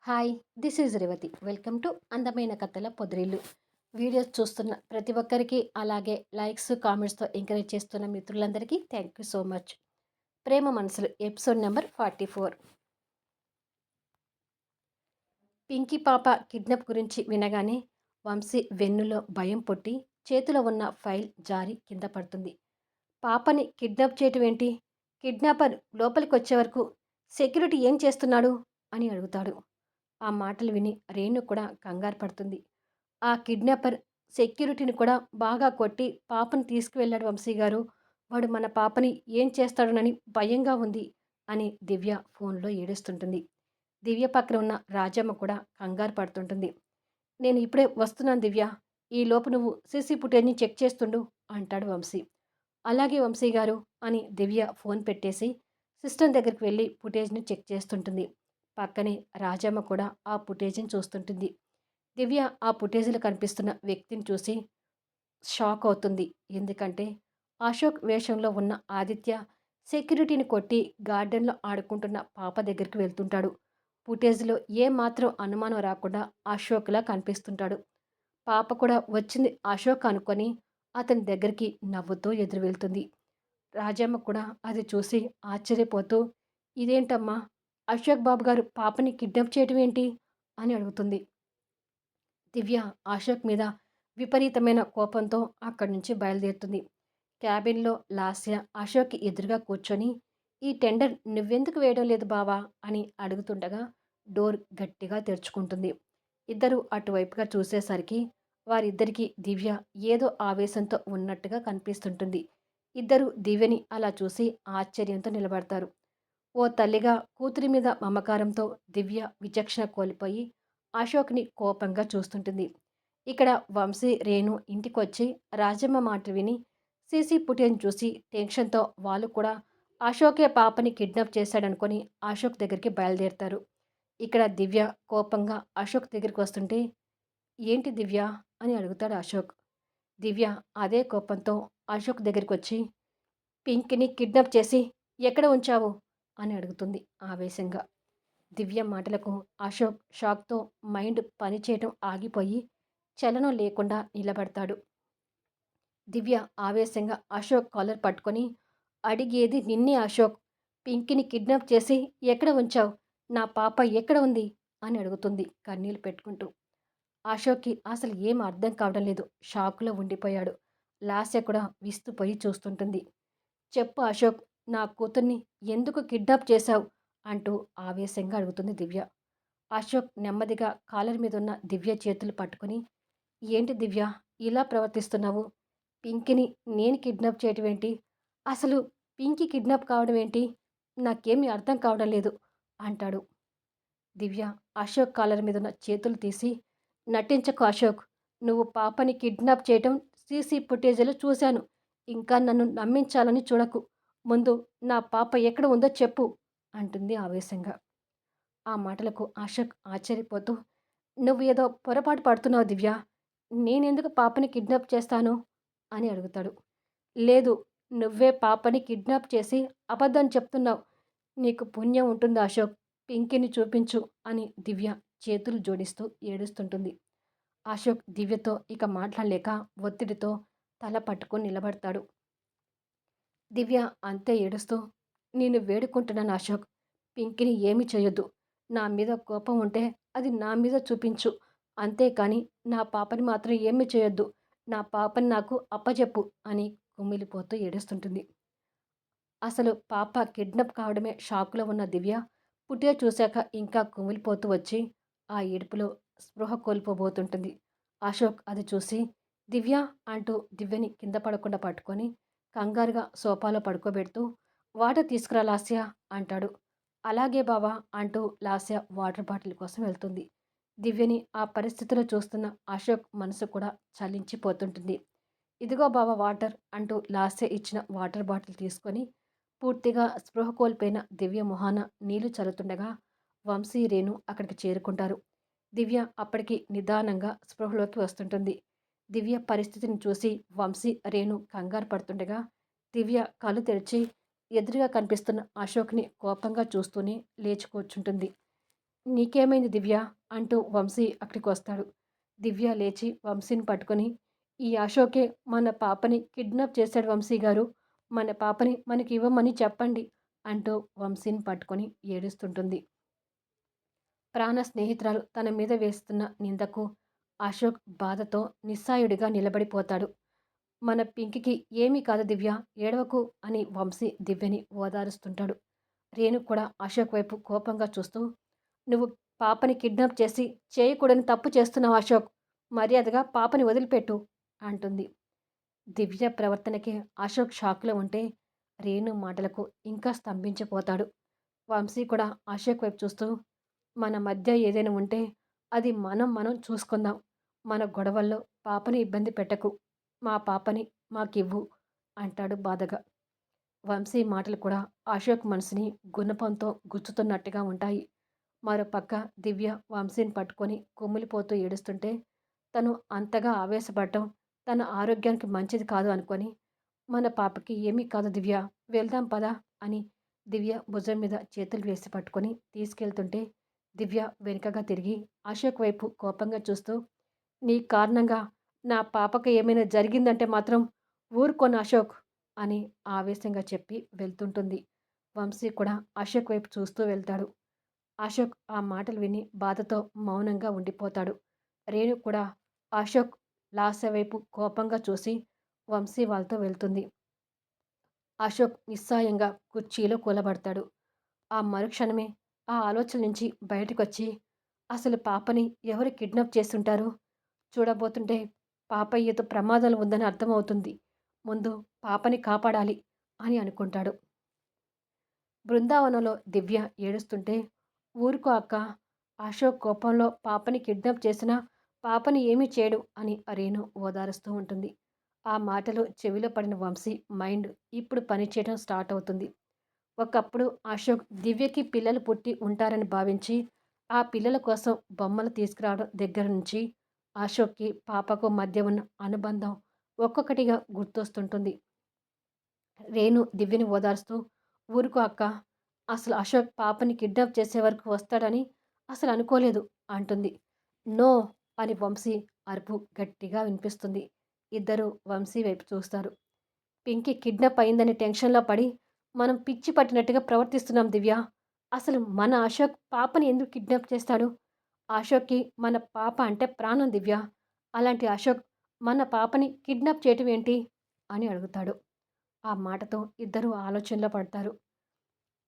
Hi, this is Revathi. Welcome to అందమైన కథల పొదరిల్లు. Videos చూస్తున్న ప్రతి ఒక్కరికి, అలాగే లైక్స్, కామెంట్స్తో ఎంకరేజ్ చేస్తున్న మిత్రులందరికీ థ్యాంక్ యూ సో మచ్. ప్రేమ మనసులు ఎపిసోడ్ నెంబర్ 44. పింకీ పాప కిడ్నాప్ గురించి వినగానే వంశీ వెన్నులో భయం పుట్టి చేతిలో ఉన్న ఫైల్ జారి కింద పడుతుంది. పాపని కిడ్నాప్ చేయటం ఏంటి? కిడ్నాపర్ లోపలికి వచ్చే వరకు సెక్యూరిటీ ఏం చేస్తున్నాడు అని అడుగుతాడు. ఆ మాటలు విని రేణు కూడా కంగారు పడుతుంది. ఆ కిడ్నాపర్ సెక్యూరిటీని కూడా బాగా కొట్టి పాపను తీసుకువెళ్ళాడు వంశీ గారు. వాడు మన పాపని ఏం చేస్తాడోనని భయంగా ఉంది అని దివ్య ఫోన్లో ఏడుస్తుంటుంది. దివ్య పక్కన ఉన్న రాజమ్మ కూడా కంగారు పడుతుంటుంది. నేను ఇప్పుడే వస్తున్నాను దివ్య, ఈలోపు నువ్వు సీసీ ఫుటేజ్ని చెక్ చేస్తుండు అంటాడు వంశీ. అలాగే వంశీ గారు అని దివ్య ఫోన్ పెట్టేసి సిస్టమ్ దగ్గరికి వెళ్ళి ఫుటేజ్ని చెక్ చేస్తుంటుంది. పక్కనే రాజమ్మ కూడా ఆ ఫుటేజ్ని చూస్తుంటుంది. దివ్య ఆ ఫుటేజ్లో కనిపిస్తున్న వ్యక్తిని చూసి షాక్ అవుతుంది. ఎందుకంటే అశోక్ వేషంలో ఉన్న ఆదిత్య సెక్యూరిటీని కొట్టి గార్డెన్లో ఆడుకుంటున్న పాప దగ్గరికి వెళ్తుంటాడు. ఫుటేజ్లో ఏమాత్రం అనుమానం రాకుండా అశోక్లా కనిపిస్తుంటాడు. పాప కూడా వచ్చింది అశోక్ అనుకొని అతని దగ్గరికి నవ్వుతూ ఎదురు వెళ్తుంది. రాజమ్మ కూడా అది చూసి ఆశ్చర్యపోతూ, ఇదేంటమ్మా, అశోక్ బాబు గారు పాపని కిడ్నాప్ చేయటం ఏంటి అని అడుగుతుంది. దివ్య అశోక్ మీద విపరీతమైన కోపంతో అక్కడి నుంచి బయలుదేరుతుంది. క్యాబిన్లో లాస్య అశోక్కి ఎదురుగా కూర్చొని, ఈ టెండర్ నువ్వెందుకు వేయడం లేదు బావా అని అడుగుతుండగా డోర్ గట్టిగా తెరుచుకుంటుంది. ఇద్దరు అటువైపుగా చూసేసరికి వారిద్దరికీ దివ్య ఏదో ఆవేశంతో ఉన్నట్టుగా కనిపిస్తుంటుంది. ఇద్దరు దివ్యని అలా చూసి ఆశ్చర్యంతో నిలబడతారు. ఓ తల్లిగా కూతురి మీద మమకారంతో దివ్య విచక్షణ కోల్పోయి అశోక్ని కోపంగా చూస్తుంటుంది. ఇక్కడ వంశీ, రేణు ఇంటికొచ్చి రాజమ్మ మాట విని సీసీ ఫుటేజ్ చూసి టెన్షన్తో వాళ్ళు కూడా అశోకే పాపని కిడ్నాప్ చేశాడనుకొని అశోక్ దగ్గరికి బయలుదేరుతారు. ఇక్కడ దివ్య కోపంగా అశోక్ దగ్గరికి వస్తుంటే, ఏంటి దివ్య అని అడుగుతాడు అశోక్. దివ్య అదే కోపంతో అశోక్ దగ్గరికి వచ్చి, పింకిని కిడ్నాప్ చేసి ఎక్కడ ఉంచావు అని అడుగుతుంది ఆవేశంగా. దివ్య మాటలకు అశోక్ షాక్తో మైండ్ పనిచేయటం ఆగిపోయి చలనం లేకుండా నిలబడతాడు. దివ్య ఆవేశంగా అశోక్ కాలర్ పట్టుకొని, అడిగేది నిన్నే అశోక్, పింకిని కిడ్నాప్ చేసి ఎక్కడ ఉంచావు, నా పాప ఎక్కడ ఉంది అని అడుగుతుంది కన్నీళ్ళు పెట్టుకుంటూ. అశోక్కి అసలు ఏం అర్థం కావడం లేదు. షాక్లో ఉండిపోయాడు. లాస్య కూడా విస్తుపోయి చూస్తుంటుంది. చెప్పు అశోక్, నా కూతుర్ని ఎందుకు కిడ్నాప్ చేశావు అంటూ ఆవేశంగా అడుగుతుంది దివ్య. అశోక్ నెమ్మదిగా కాలర్ మీద ఉన్న దివ్య చేతులు పట్టుకుని, ఏంటి దివ్య ఇలా ప్రవర్తిస్తున్నావు, పింకీని నేను కిడ్నాప్ చేయటం ఏంటి, అసలు పింకీ కిడ్నాప్ కావడం ఏంటి, నాకేమీ అర్థం కావడం లేదు అంటాడు. దివ్య అశోక్ కాలర్ మీద ఉన్న చేతులు తీసి, నటించకు అశోక్, నువ్వు పాపని కిడ్నాప్ చేయటం సీసీ ఫుటేజీలో చూశాను, ఇంకా నన్ను నమ్మించాలని చూడకు, ముందు నా పాప ఎక్కడ ఉందో చెప్పు అంటుంది ఆవేశంగా. ఆ మాటలకు అశోక్ ఆశ్చర్యపోతూ, నువ్వు ఏదో పొరపాటు పడుతున్నావు దివ్య, నేనెందుకు పాపని కిడ్నాప్ చేస్తాను అని అడుగుతాడు. లేదు, నువ్వే పాపని కిడ్నాప్ చేసి అబద్ధం చెప్తున్నావు, నీకు పుణ్యం ఉంటుంది అశోక్, పింకీని చూపించు అని దివ్య చేతులు జోడిస్తూ ఏడుస్తుంటుంది. అశోక్ దివ్యతో ఇక మాట్లాడలేక ఒత్తిడితో తల పట్టుకొని నిలబడతాడు. దివ్య అంతే ఏడుస్తూ, నేను వేడుకుంటున్నాను అశోక్, పింకీని ఏమీ చేయొద్దు, నా మీద కోపం ఉంటే అది నా మీద చూపించు, అంతేకాని నా పాపని మాత్రం ఏమీ చేయొద్దు, నా పాపని నాకు అప్పచెప్పు అని కుమిలిపోతూ ఏడుస్తుంటుంది. అసలు పాప కిడ్నాప్ కావడమే షాకులో ఉన్న దివ్య ఫుటేజ్ చూశాక ఇంకా కుమిలిపోతూ వచ్చి ఆ ఏడుపులో స్పృహ కోల్పోబోతుంటుంది. అశోక్ అది చూసి, దివ్య అంటూ దివ్యని కింద పడకుండా పట్టుకొని కంగారుగా సోఫాలో పడుకోబెడుతూ, వాటర్ తీసుకురా లాస్య అంటాడు. అలాగే బావా అంటూ లాస్య వాటర్ బాటిల్ కోసం వెళ్తుంది. దివ్యని ఆ పరిస్థితిలో చూస్తున్న అశోక్ మనసు కూడా చలించిపోతుంటుంది. ఇదిగో బావ వాటర్ అంటూ లాస్య ఇచ్చిన వాటర్ బాటిల్ తీసుకొని పూర్తిగా స్పృహ కోల్పోయిన దివ్య మొహాన నీళ్లు చల్లుతుండగా వంశీ, రేణు అక్కడికి చేరుకుంటారు. దివ్య అప్పటికి నిదానంగా స్పృహలోకి వస్తుంటుంది. దివ్య పరిస్థితిని చూసి వంశీ, రేణు కంగారు పడుతుండగా దివ్య కళ్ళు తెరిచి ఎదురుగా కనిపిస్తున్న అశోక్ని కోపంగా చూస్తూనే లేచి కూర్చుంటుంది. నీకేమైంది దివ్య? అంటూ వంశీ అక్కడికొస్తాడు. దివ్య లేచి వంశీని పట్టుకొని, ఈ అశోకే మన పాపని కిడ్నాప్ చేశాడు వంశీ గారు. మన పాపని మనకివ్వమని చెప్పండి అంటూ వంశీని పట్టుకొని ఏడుస్తుంటుంది. ప్రాణ స్నేహితురాలు తన మీద వేస్తున్న నిందకు అశోక్ బాధతో నిస్సాయుడిగా నిలబడిపోతాడు. మన పింకికి ఏమీ కాదు దివ్య, ఏడవకు అని వంశీ దివ్యని ఓదారుస్తుంటాడు. రేణు కూడా అశోక్ వైపు కోపంగా చూస్తూ, నువ్వు పాపని కిడ్నాప్ చేసి చేయకూడని తప్పు చేస్తున్నావు అశోక్. మర్యాదగా పాపని వదిలిపెట్టు అంటుంది. దివ్య ప్రవర్తనకి అశోక్ షాక్లో ఉంటే రేణు మాటలకు ఇంకా స్తంభించిపోతాడు. వంశీ కూడా అశోక్ వైపు చూస్తూ, మన మధ్య ఏదైనా ఉంటే అది మనం చూసుకుందాం. మన గొడవల్లో పాపని ఇబ్బంది పెట్టకు. మా పాపని మాకివ్వు అంటాడు బాధగా. వంశీ మాటలు కూడా అశోక్ మనసుని గుణపంతో గుచ్చుతున్నట్టుగా ఉంటాయి. మరోపక్క దివ్య వంశీని పట్టుకొని కుమిలిపోతూ ఏడుస్తుంటే తను అంతగా ఆవేశపడటం తన ఆరోగ్యానికి మంచిది కాదు అనుకొని, మన పాపకి ఏమీ కాదు దివ్య, వెళ్దాం పదా అని దివ్య భుజం మీద చేతులు వేసి పట్టుకొని తీసుకెళ్తుంటే దివ్య వెనుకగా తిరిగి అశోక్ వైపు కోపంగా చూస్తూ, నీ కారణంగా నా పాపకి ఏమైనా జరిగిందంటే మాత్రం ఊరుకోను అశోక్ అని ఆవేశంగా చెప్పి వెళ్తుంటుంది. వంశీ కూడా అశోక్ వైపు చూస్తూ వెళ్తాడు. అశోక్ ఆ మాటలు విని బాధతో మౌనంగా ఉండిపోతాడు. రేణు కూడా అశోక్ లాస్య వైపు కోపంగా చూసి వంశీ వాళ్ళతో వెళ్తుంది. అశోక్ నిస్సాయంగా కుర్చీలో కూలబడతాడు. ఆ మరుక్షణమే ఆ ఆలోచన నుంచి బయటకొచ్చి, అసలు పాపని ఎవరు కిడ్నాప్ చేసుంటారు? చూడబోతుంటే పాప ఏదో ప్రమాదంలో ఉందని అర్థమవుతుంది. ముందు పాపని కాపాడాలి అని అనుకుంటాడు. బృందావనంలో దివ్య ఏడుస్తుంటే, ఊరుకో అక్క, అశోక్ కోపంలో పాపని కిడ్నాప్ చేసినా పాపని ఏమీ చేయడు అని రేణు ఓదారుస్తూ ఉంటుంది. ఆ మాటలు చెవిలో పడిన వంశీ మైండ్ ఇప్పుడు పనిచేయడం స్టార్ట్ అవుతుంది. ఒకప్పుడు అశోక్ దివ్యకి పిల్లలు పుట్టి ఉంటారని భావించి ఆ పిల్లల కోసం బొమ్మలు తీసుకురావడం దగ్గర నుంచి అశోక్కి పాపకు మధ్య ఉన్న అనుబంధం ఒక్కొక్కటిగా గుర్తొస్తుంటుంది. రేణు దివ్యని ఓదార్స్తూ, ఊరుకో అక్క, అసలు అశోక్ పాపని కిడ్నాప్ చేసే వరకు వస్తాడని అసలు అనుకోలేదు అంటుంది. నో అని వంశీ అరుపు గట్టిగా వినిపిస్తుంది. ఇద్దరూ వంశీ వైపు చూస్తారు. పింకీ కిడ్నాప్ అయిందని టెన్షన్లో పడి మనం పిచ్చి పట్టినట్టుగా ప్రవర్తిస్తున్నాం దివ్య. అసలు మన అశోక్ పాపని ఎందుకు కిడ్నాప్ చేస్తాడు? అశోక్కి మన పాప అంటే ప్రాణం దివ్య. అలాంటి అశోక్ మన పాపని కిడ్నాప్ చేయటం ఏంటి అని అడుగుతాడు. ఆ మాటతో ఇద్దరూ ఆలోచనలో పడతారు.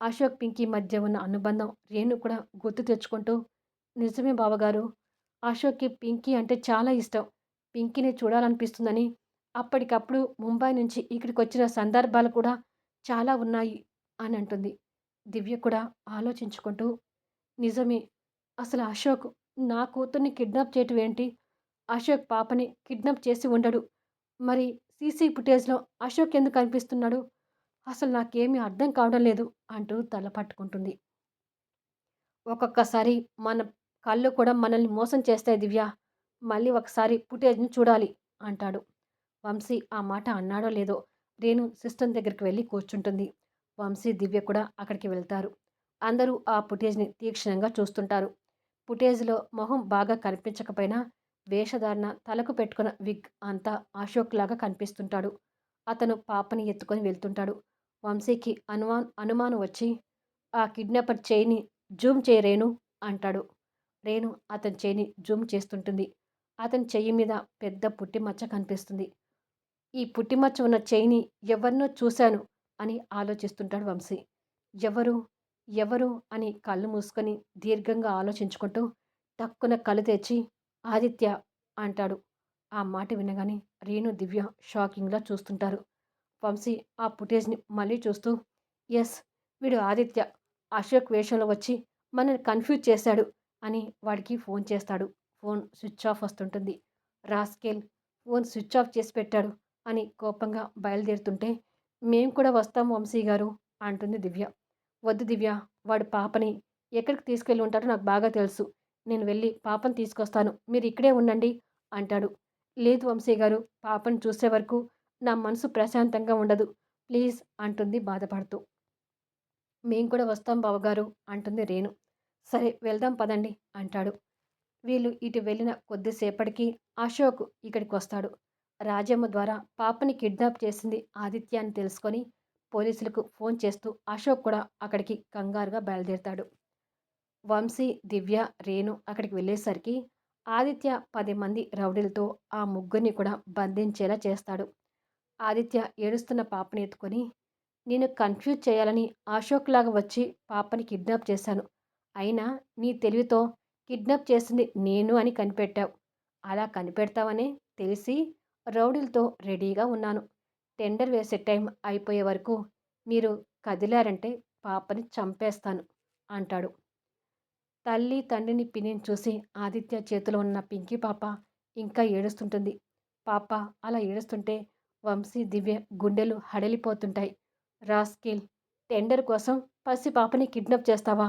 అశోక్ పింకీ మధ్య ఉన్న అనుబంధం రేణు కూడా గుర్తు తెచ్చుకుంటూ, నిజమే బావగారు, అశోక్కి పింకీ అంటే చాలా ఇష్టం. పింకీని చూడాలనిపిస్తుందని అప్పటికప్పుడు ముంబై నుంచి ఇక్కడికి వచ్చిన సందర్భాలు కూడా చాలా ఉన్నాయి అని అంటుంది. దివ్య కూడా ఆలోచించుకుంటూ, నిజమే, అసలు అశోక్ నా కూతుర్ని కిడ్నాప్ చేయటం ఏంటి? అశోక్ పాపని కిడ్నాప్ చేసి ఉండడు. మరి సీసీ ఫుటేజ్‌లో అశోక్ ఎందుకు కనిపిస్తున్నాడు? అసలు నాకేమీ అర్థం కావడం లేదు అంటూ తల పట్టుకుంటుంది. ఒక్కొక్కసారి మన కళ్ళు కూడా మనల్ని మోసం చేస్తాయి దివ్య. మళ్ళీ ఒకసారి ఫుటేజ్‌ని చూడాలి అంటాడు. వంశీ ఆ మాట అన్నాడో లేదో రేణు సిస్టమ్ దగ్గరికి వెళ్ళి కూర్చుంటుంది. వంశీ, దివ్య కూడా అక్కడికి వెళ్తారు. అందరూ ఆ ఫుటేజ్‌ని తీక్షణంగా చూస్తుంటారు. ఫుటేజ్‌లో మొహం బాగా కనిపించకపోయినా వేషధారణ, తలకు పెట్టుకున్న విగ్ అంతా అశోక్ లాగా కనిపిస్తుంటాడు. అతను పాపని ఎత్తుకొని వెళ్తుంటాడు. వంశీకి అనుమానం వచ్చి, ఆ కిడ్నాపర్ చెయ్యిని జూమ్ చేయి రేణు అంటాడు. రేణు అతని చెయ్యిని జూమ్ చేస్తుంటుంది. అతని చెయ్యి మీద పెద్ద పుట్టిమచ్చ కనిపిస్తుంది. ఈ పుట్టిమచ్చ ఉన్న చెయ్యిని ఎవరినో చూశాను అని ఆలోచిస్తుంటాడు వంశీ. ఎవరు? ఎవరు? అని కళ్ళు మూసుకొని దీర్ఘంగా ఆలోచించుకుంటూ టక్కున కళ్ళు తెరిచి, ఆదిత్య అంటాడు. ఆ మాట వినగానే రేణు, దివ్య షాకింగ్‌లా చూస్తుంటారు. వంశీ ఆ ఫుటేజ్‌ని మళ్ళీ చూస్తూ, యెస్, వీడు ఆదిత్య. అశోక్ వేషంలో వచ్చి మనల్ని కన్‌ఫ్యూజ్ చేశాడు అని వాడికి ఫోన్ చేస్తాడు. ఫోన్ స్విచ్ ఆఫ్ వస్తుంటుంది. రాస్కెల్, ఫోన్ స్విచ్ ఆఫ్ చేసి పెట్టాడు అని కోపంగా బయలుదేరుతుంటే, మేము కూడా వస్తాం వంశీ గారు అంటుంది దివ్య. వద్దు దివ్య, వాడు పాపని ఎక్కడికి తీసుకెళ్ళి ఉంటాడో నాకు బాగా తెలుసు. నేను వెళ్ళి పాపని తీసుకొస్తాను. మీరు ఇక్కడే ఉండండి అంటాడు. లేదు వంశీ గారు, పాపని చూసే వరకు నా మనసు ప్రశాంతంగా ఉండదు. ప్లీజ్ అంటుంది బాధపడుతూ. మేం కూడా వస్తాం బావగారు అంటుంది రేణు. సరే వెళ్దాం పదండి అంటాడు. వీళ్ళు ఇటు వెళ్ళిన కొద్దిసేపటికి అశోక్ ఇక్కడికొస్తాడు. రాజమ్మ ద్వారా పాపని కిడ్నాప్ చేసింది ఆదిత్య అని తెలుసుకొని పోలీసులకు ఫోన్ చేస్తూ అశోక్ కూడా అక్కడికి కంగారుగా బయలుదేరతాడు. వంశీ, దివ్య, రేణు అక్కడికి వెళ్ళేసరికి ఆదిత్య 10 మంది రౌడీలతో ఆ ముగ్గురిని కూడా బంధించేలా చేస్తాడు. ఆదిత్య ఏడుస్తున్న పాపని ఎత్తుకొని, నేను కన్‌ఫ్యూజ్ చేయాలని అశోక్‌లాగా వచ్చి పాపని కిడ్నాప్ చేశాను. అయినా నీ తెలివితో కిడ్నాప్ చేసింది నేను అని కనిపెట్టావు. అలా కనిపెడతావనే తెలిసి రౌడీలతో రెడీగా ఉన్నాను. టెండర్ వేసే టైం అయిపోయే వరకు మీరు కదిలారంటే పాపని చంపేస్తాను అంటాడు. తల్లి, తండ్రిని, పిన్నిని చూసి ఆదిత్య చేతిలో ఉన్న పింకీ పాప ఇంకా ఏడుస్తుంటుంది. పాప అలా ఏడుస్తుంటే వంశీ, దివ్య గుండెలు హడలిపోతుంటాయి. రాస్కిల్! టెండర్ కోసం పసి పాపని కిడ్నాప్ చేస్తావా?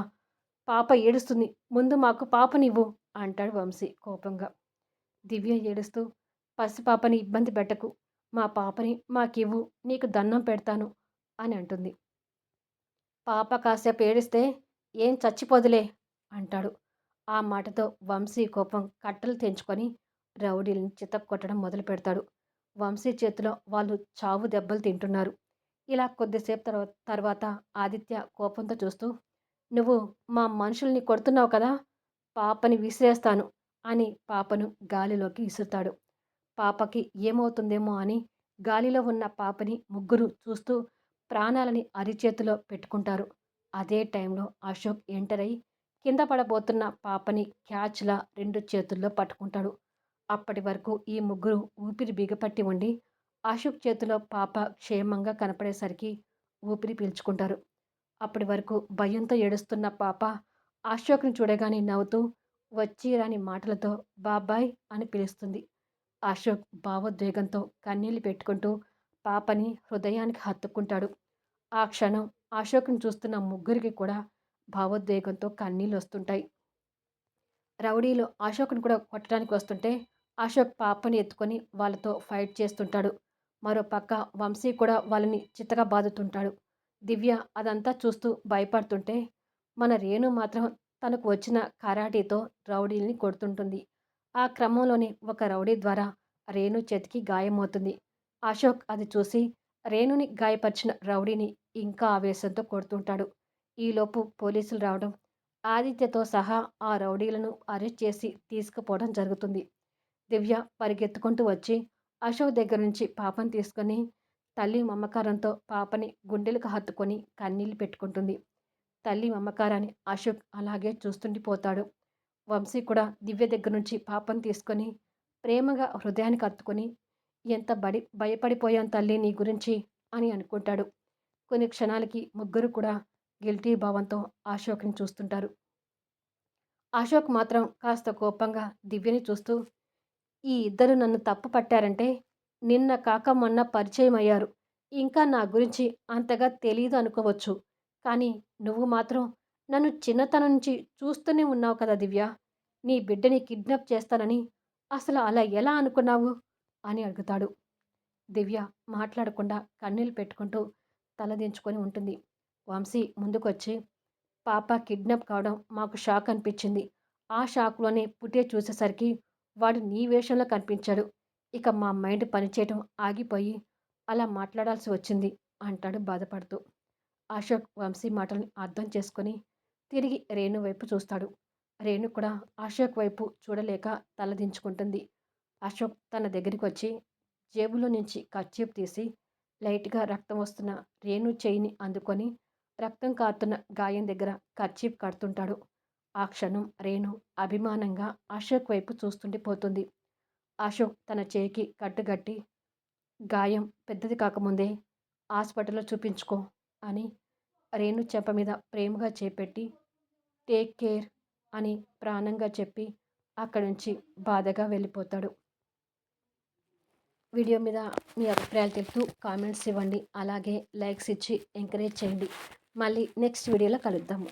పాప ఏడుస్తుంది. ముందు మాకు పాపనివ్వు అంటాడు వంశీ కోపంగా. దివ్య ఏడుస్తూ పసిపాపని ఇబ్బంది పెట్టకు. మా పాపని మాకివ్వు. నీకు దండం పెడతాను అని అంటుంది. పాప కాసేపు ఏడిస్తే ఏం చచ్చిపోదులే అంటాడు. ఆ మాటతో వంశీ కోపం కట్టలు తెంచుకొని రౌడీల్ని చితక్కొట్టడం మొదలు పెడతాడు. వంశీ చేతిలో వాళ్ళు చావు దెబ్బలు తింటున్నారు. ఇలా కొద్దిసేపు తర్వాత ఆదిత్య కోపంతో చూస్తూ, నువ్వు మా మనుషుల్ని కొడుతున్నావు కదా, పాపని విసిరేస్తాను అని పాపను గాలిలోకి విసురుతాడు. పాపకి ఏమవుతుందేమో అని గాలిలో ఉన్న పాపని ముగ్గురు చూస్తూ ప్రాణాలని అరిచేతిలో పెట్టుకుంటారు. అదే టైంలో అశోక్ ఎంటర్ అయి కింద పడబోతున్న పాపని క్యాచ్‌లా 2 చేతుల్లో పట్టుకుంటాడు. అప్పటి వరకు ఈ ముగ్గురు ఊపిరి బిగపట్టి ఉండి అశోక్ చేతిలో పాప క్షేమంగా కనపడేసరికి ఊపిరి పీల్చుకుంటారు. అప్పటి వరకు భయంతో ఏడుస్తున్న పాప అశోక్‌ని చూడగానే నవ్వుతూ వచ్చి రాని మాటలతో బాబాయ్ అని పిలుస్తుంది. అశోక్ భావోద్వేగంతో కన్నీళ్లు పెట్టుకుంటూ పాపని హృదయానికి హత్తుకుంటాడు. ఆ క్షణం అశోక్‌ని చూస్తున్న ముగ్గురికి కూడా భావోద్వేగంతో కన్నీళ్లొస్తుంటాయి. రౌడీలు అశోక్‌ని కూడా కొట్టడానికి వస్తుంటే అశోక్ పాపని ఎత్తుకొని వాళ్ళతో ఫైట్ చేస్తుంటాడు. మరోపక్క వంశీ కూడా వాళ్ళని చితక బాదుతుంటాడు. దివ్య అదంతా చూస్తూ భయపడుతుంటే మన రేణు మాత్రం తనకు వచ్చిన కరాటీతో రౌడీల్ని కొడుతుంటుంది. ఆ క్రమంలోనే ఒక రౌడీ ద్వారా రేణు చేతికి గాయమవుతుంది. అశోక్ అది చూసి రేణుని గాయపరిచిన రౌడీని ఇంకా ఆవేశంతో కొడుతుంటాడు. ఈలోపు పోలీసులు రావడం, ఆదిత్యతో సహా ఆ రౌడీలను అరెస్ట్ చేసి తీసుకుపోవడం జరుగుతుంది. దివ్య పరిగెత్తుకుంటూ వచ్చి అశోక్ దగ్గర నుంచి పాపని తీసుకొని తల్లి మమకారంతో పాపని గుండెలకు హత్తుకొని కన్నీళ్లు పెట్టుకుంటుంది. తల్లి మమకారాన్ని అశోక్ అలాగే చూస్తుండిపోతాడు. వంశీ కూడా దివ్య దగ్గర నుంచి పాపని తీసుకొని ప్రేమగా హృదయానికి హత్తుకొని ఎంత భయపడిపోయాను తల్లి నీ గురించి అని అనుకుంటాడు. కొన్ని క్షణాలకి ముగ్గురు కూడా గిల్టీ భావంతో అశోక్‌ని చూస్తుంటారు. అశోక్ మాత్రం కాస్త కోపంగా దివ్యని చూస్తూ, ఈ ఇద్దరు నన్ను తప్పు పట్టారంటే నిన్న కాక మొన్న పరిచయం అయ్యారు. ఇంకా నా గురించి అంతగా తెలీదు అనుకోవచ్చు. కానీ నువ్వు మాత్రం నన్ను చిన్నతనం నుంచి చూస్తూనే ఉన్నావు కదా దివ్య! నీ బిడ్డని కిడ్నాప్ చేస్తానని అసలు అలా ఎలా అనుకున్నావు? అని అడుగుతాడు. దివ్య మాట్లాడకుండా కన్నీళ్లు పెట్టుకుంటూ తలదించుకొని ఉంటుంది. వంశీ ముందుకొచ్చి, పాప కిడ్నాప్ కావడం మాకు షాక్ అనిపించింది. ఆ షాక్‌లోనే ఫుటేజ్ చూసేసరికి వాడు నీ వేషంలో కనిపించాడు. ఇక మా మైండ్ పనిచేయటం ఆగిపోయి అలా మాట్లాడాల్సి వచ్చింది అంటాడు బాధపడుతూ. అశోక్ వంశీ మాటల్ని అర్థం చేసుకొని తిరిగి రేణు వైపు చూస్తాడు. రేణు కూడా అశోక్ వైపు చూడలేక తలదించుకుంటుంది. అశోక్ తన దగ్గరికొచ్చి జేబులో నుంచి కర్చీఫ్ తీసి లైట్‌గా రక్తం వస్తున్న రేణు చెయ్యిని అందుకొని రక్తం కారుతున్న గాయం దగ్గర కర్చీఫ్ కడుతుంటాడు. ఆ క్షణం రేణు అభిమానంగా అశోక్ వైపు చూస్తుండిపోతుంది. అశోక్ తన చేయికి కట్టుగట్టి, గాయం పెద్దది కాకముందే హాస్పిటల్‌లో చూపించుకో అని రేణు చెంప మీద ప్రేమగా చేపెట్టి, టేక్ కేర్ అని ప్రాణంగా చెప్పి అక్కడి నుంచి బాధగా వెళ్ళిపోతాడు. వీడియో మీద మీ అభిప్రాయాలు తెలుపుతూ కామెంట్స్ ఇవ్వండి. అలాగే లైక్స్ ఇచ్చి ఎంకరేజ్ చేయండి. మళ్ళీ నెక్స్ట్ వీడియోలో కలుద్దాము.